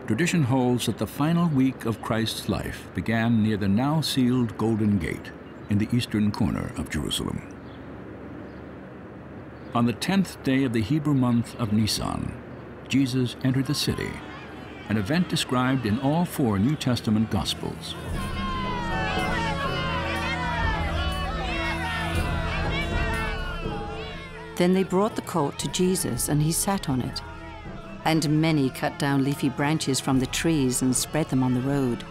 Tradition holds that the final week of Christ's life began near the now sealed Golden Gate in the eastern corner of Jerusalem. On the 10th day of the Hebrew month of Nisan, Jesus entered the city, an event described in all 4 New Testament Gospels. Then they brought the colt to Jesus, and he sat on it. And many cut down leafy branches from the trees and spread them on the road.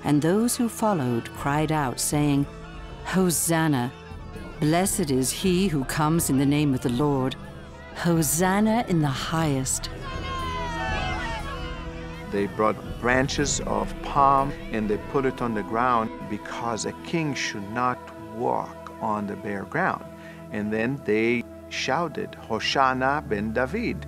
And those who followed cried out, saying, "Hosanna! Blessed is he who comes in the name of the Lord. Hosanna in the highest." They brought branches of palm and they put it on the ground because a king should not walk on the bare ground. And then they shouted, "Hosanna ben David,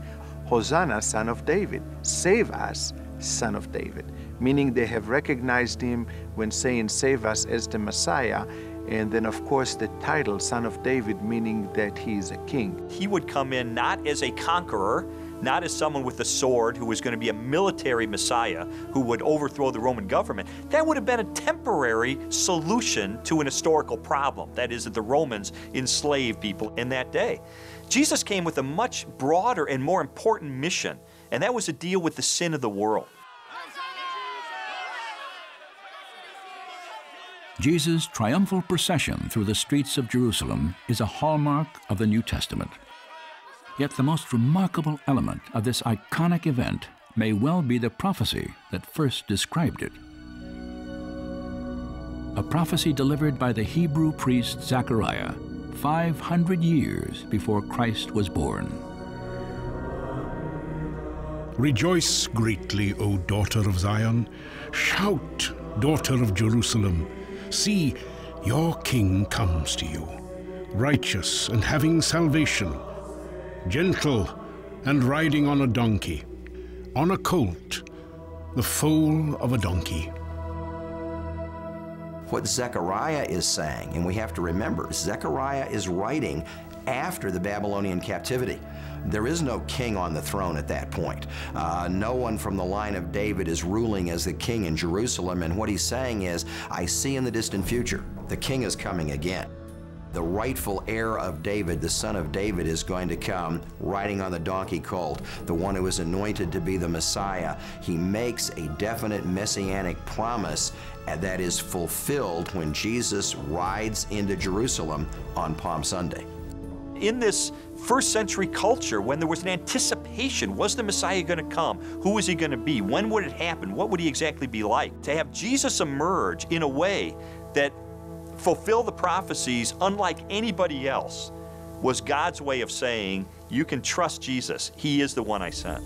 Hosanna, son of David, save us, son of David," meaning they have recognized him when saying save us as the Messiah. And then, of course, the title, Son of David, meaning that he is a king. He would come in not as a conqueror, not as someone with a sword who was going to be a military Messiah who would overthrow the Roman government. That would have been a temporary solution to an historical problem. That is, that the Romans enslaved people in that day. Jesus came with a much broader and more important mission, and that was to deal with the sin of the world. Jesus' triumphal procession through the streets of Jerusalem is a hallmark of the New Testament. Yet the most remarkable element of this iconic event may well be the prophecy that first described it. A prophecy delivered by the Hebrew priest Zechariah 500 years before Christ was born. Rejoice greatly, O daughter of Zion. Shout, daughter of Jerusalem. See, your king comes to you, righteous and having salvation, gentle and riding on a donkey, on a colt, the foal of a donkey. What Zechariah is saying, and we have to remember, Zechariah is writing after the Babylonian captivity. There is no king on the throne at that point. No one from the line of David is ruling as the king in Jerusalem, and what he's saying is, I see in the distant future, the king is coming again. The rightful heir of David, the son of David, is going to come riding on the donkey colt, the one who is anointed to be the Messiah. He makes a definite messianic promise that is fulfilled when Jesus rides into Jerusalem on Palm Sunday. In this first century culture, when there was an anticipation, was the Messiah going to come? Who was he going to be? When would it happen? What would he exactly be like? To have Jesus emerge in a way that fulfilled the prophecies unlike anybody else was God's way of saying, you can trust Jesus. He is the one I sent.